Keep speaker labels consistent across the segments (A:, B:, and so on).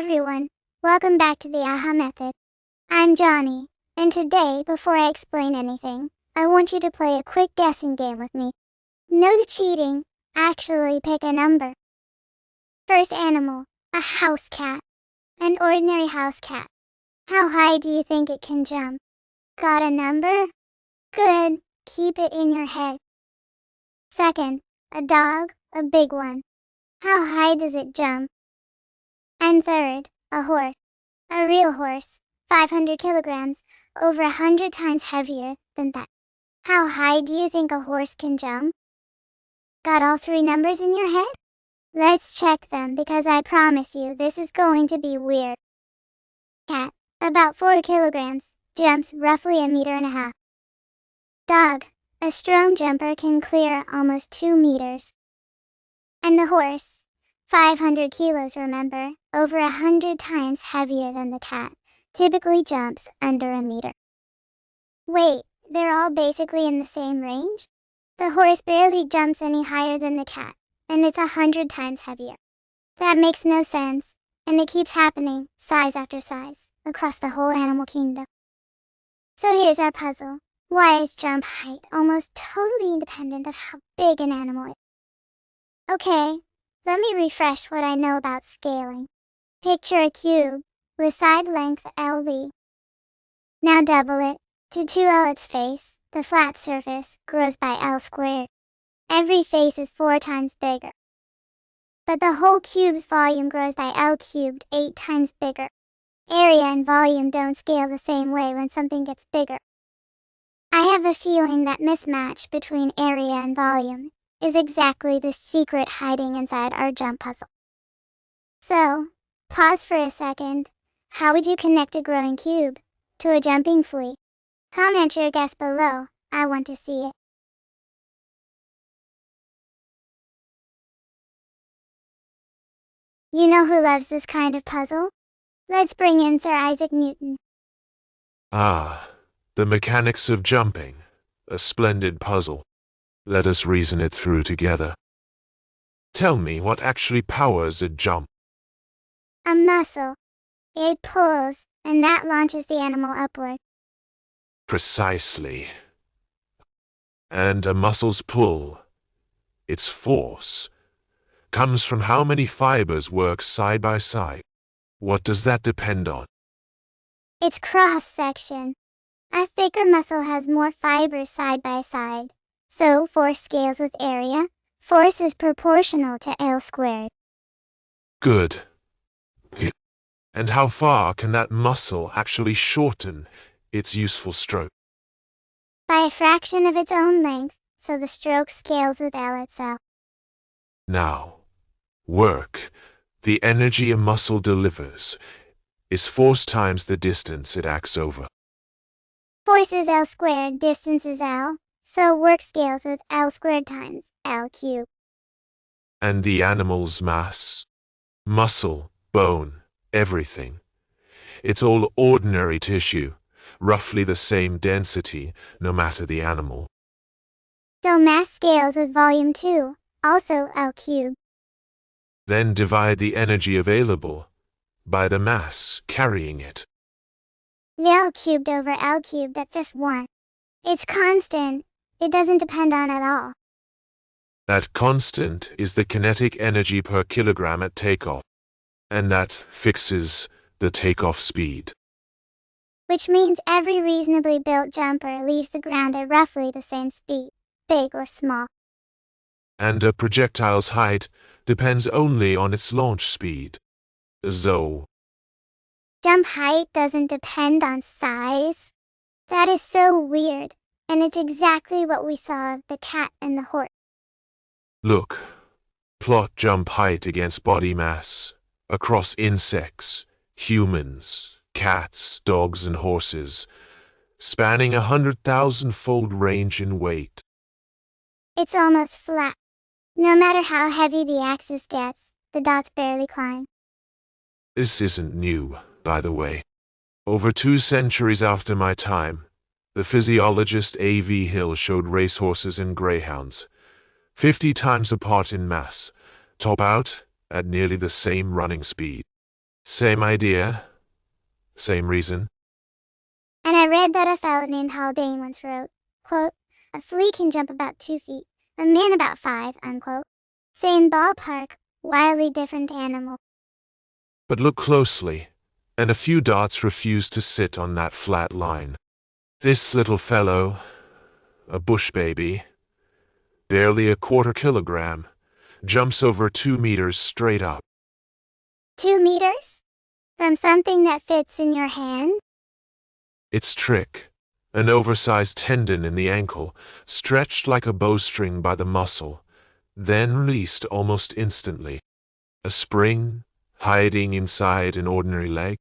A: everyone, welcome back to the AHA method. I'm Johnny, and today, before I explain anything, I want you to play a quick guessing game with me. No cheating, actually pick a number. First animal, a house cat. An ordinary house cat. How high do you think it can jump? Got a number? Good, keep it in your head. Second, a dog, a big one. How high does it jump? And third, a horse. A real horse, 500 kilograms, over 100 times heavier than that. How high do you think a horse can jump? Got all three numbers in your head? Let's check them because I promise you this is going to be weird. Cat, about 4 kilograms, jumps roughly 1.5 meters. Dog, a strong jumper, can clear almost 2 meters. And the horse, 500 kilos, remember, over 100 times heavier than the cat, typically jumps under 1 meter. Wait, they're all basically in the same range? The horse barely jumps any higher than the cat, and it's 100 times heavier. That makes no sense, and it keeps happening, size after size, across the whole animal kingdom. So here's our puzzle. Why is jump height almost totally independent of how big an animal is? Okay, let me refresh what I know about scaling. Picture a cube with side length LV. Now double it to 2L its face. The flat surface grows by L squared. Every face is 4 times bigger. But the whole cube's volume grows by L cubed, 8 times bigger. Area and volume don't scale the same way when something gets bigger. I have a feeling that mismatch between area and volume is exactly the secret hiding inside our jump puzzle. So, pause for a second. How would you connect a growing cube to a jumping flea? Comment your guess below. I want to see it. You know who loves this kind of puzzle? Let's bring in Sir Isaac Newton.
B: Ah, the mechanics of jumping. A splendid puzzle. Let us reason it through together. Tell me what actually powers a jump.
A: A muscle. It pulls, and that launches the animal upward.
B: Precisely. And a muscle's pull, its force, comes from how many fibers work side by side. What does that depend on?
A: Its cross-section. A thicker muscle has more fibers side by side, so force scales with area. Force is proportional to L squared.
B: Good. And how far can that muscle actually shorten its useful stroke?
A: By a fraction of its own length, so the stroke scales with L itself.
B: Now, work, the energy a muscle delivers, is force times the distance it acts over.
A: Force is L squared, distance is L, so work scales with L squared times L cubed.
B: And the animal's mass? Muscle, bone, everything. It's all ordinary tissue, roughly the same density, no matter the animal.
A: So mass scales with volume too, also L cubed.
B: Then divide the energy available by the mass carrying it.
A: The L cubed over L cubed, that's just 1. It's constant. It doesn't depend on at all.
B: That constant is the kinetic energy per kilogram at takeoff, and that fixes the takeoff speed.
A: Which means every reasonably built jumper leaves the ground at roughly the same speed, big or small.
B: And a projectile's height depends only on its launch speed. So,
A: Jump height doesn't depend on size? That is so weird, and it's exactly what we saw of the cat and the horse.
B: look, plot jump height against body mass, across insects, humans, cats, dogs, and horses, spanning 100,000-fold range in weight.
A: It's almost flat. No matter how heavy the axis gets, the dots barely climb.
B: This isn't new, by the way. Over 2 centuries after my time, the physiologist A.V. Hill showed racehorses and greyhounds, 50 times apart in mass, top out at nearly the same running speed. Same idea, same reason.
A: And I read that a fellow named Haldane once wrote, quote, a flea can jump about 2 feet, a man about 5, unquote. Same ballpark, wildly different animal.
B: But look closely, and a few dots refuse to sit on that flat line. This little fellow, a bush baby, barely a quarter kilogram, jumps over 2 meters straight up.
A: 2 meters? From something that fits in your hand?
B: Its trick, an oversized tendon in the ankle, stretched like a bowstring by the muscle, then released almost instantly. A spring, hiding inside an ordinary leg.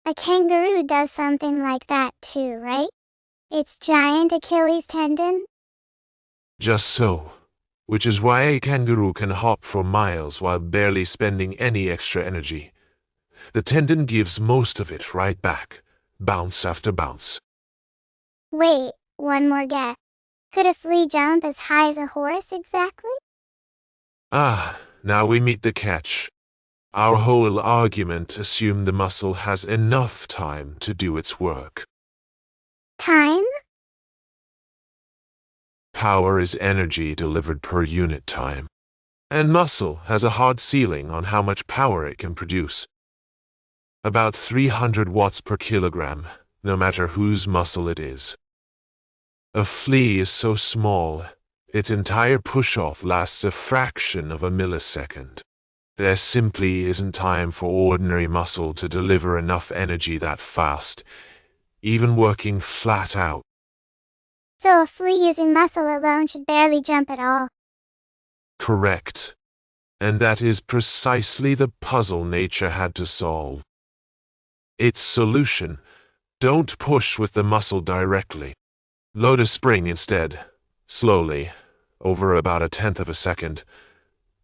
A: A kangaroo does something like that too, right? Its giant Achilles tendon?
B: Just so. Which is why a kangaroo can hop for miles while barely spending any extra energy. The tendon gives most of it right back, bounce after bounce.
A: Wait, one more guess. Could a flea jump as high as a horse exactly?
B: Ah, now we meet the catch. Our whole argument assumed the muscle has enough time to do its work.
A: Time?
B: Power is energy delivered per unit time. And muscle has a hard ceiling on how much power it can produce. About 300 watts per kilogram, no matter whose muscle it is. A flea is so small, its entire push-off lasts a fraction of a millisecond. There simply isn't time for ordinary muscle to deliver enough energy that fast, even working flat out.
A: So a flea using muscle alone should barely jump at all.
B: Correct. And that is precisely the puzzle nature had to solve. Its solution: don't push with the muscle directly. Load a spring instead, slowly, over about 1/10 of a second,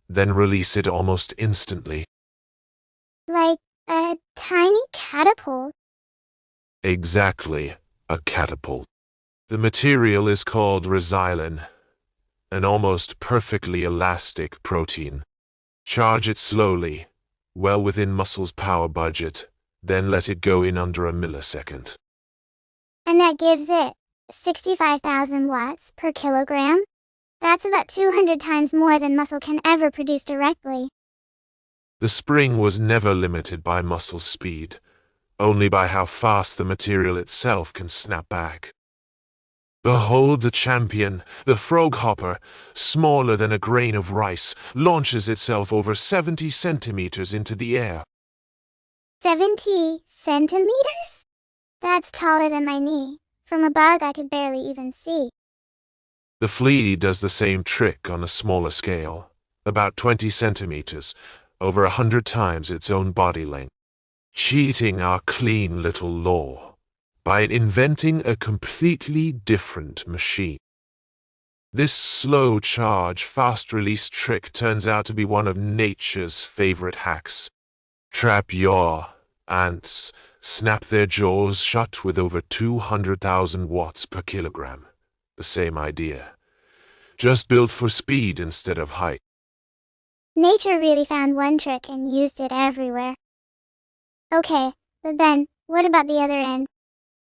B: then release it almost instantly.
A: Like a tiny catapult.
B: Exactly, a catapult. The material is called resilin, an almost perfectly elastic protein. Charge it slowly, well within muscle's power budget, then let it go in under a millisecond.
A: And that gives it 65,000 watts per kilogram? That's about 200 times more than muscle can ever produce directly.
B: The spring was never limited by muscle speed, only by how fast the material itself can snap back. Behold the champion, the froghopper, smaller than a grain of rice, launches itself over 70 centimeters into the air.
A: 70 centimeters? That's taller than my knee. From above I could barely even see.
B: The flea does the same trick on a smaller scale, about 20 centimeters, over 100 times its own body length, cheating our clean little law by inventing a completely different machine. This slow charge, fast release trick turns out to be one of nature's favorite hacks. Trap your ants, snap their jaws shut with over 200,000 watts per kilogram. The same idea. Just built for speed instead of height.
A: Nature really found one trick and used it everywhere. Okay, but then, what about the other end?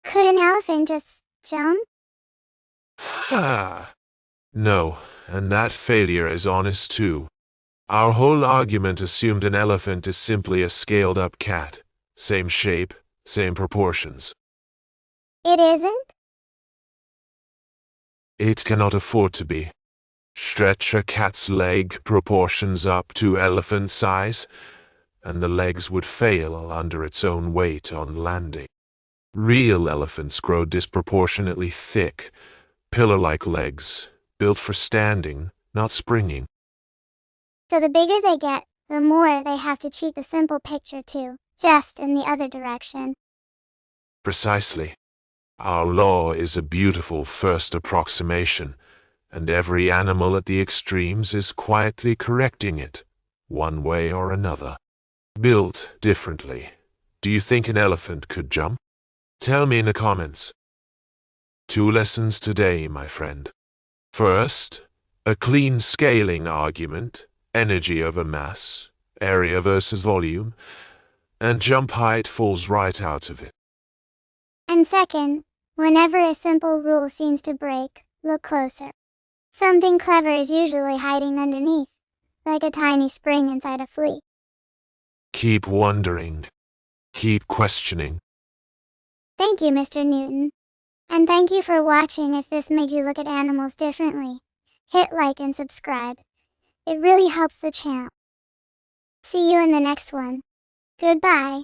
A: Could an elephant just jump?
B: Ha! No, and that failure is honest too. Our whole argument assumed an elephant is simply a scaled-up cat. Same shape, same proportions.
A: It isn't?
B: It cannot afford to be. Stretch a cat's leg proportions up to elephant size, and the legs would fail under its own weight on landing. Real elephants grow disproportionately thick, pillar-like legs, built for standing, not springing.
A: So the bigger they get, the more they have to cheat the simple picture too, just in the other direction.
B: Precisely. Our law is a beautiful first approximation, and every animal at the extremes is quietly correcting it, one way or another. Built differently. Do you think an elephant could jump? Tell me in the comments. 2 lessons today, my friend. First, a clean scaling argument, energy over mass, area versus volume, And jump height falls right out of it.
A: And second, whenever a simple rule seems to break, look closer. Something clever is usually hiding underneath, like a tiny spring inside a flea.
B: Keep wondering. Keep questioning.
A: Thank you, Mr. Newton. And thank you for watching. If this made you look at animals differently, hit like and subscribe. It really helps the channel. See you in the next one. Goodbye.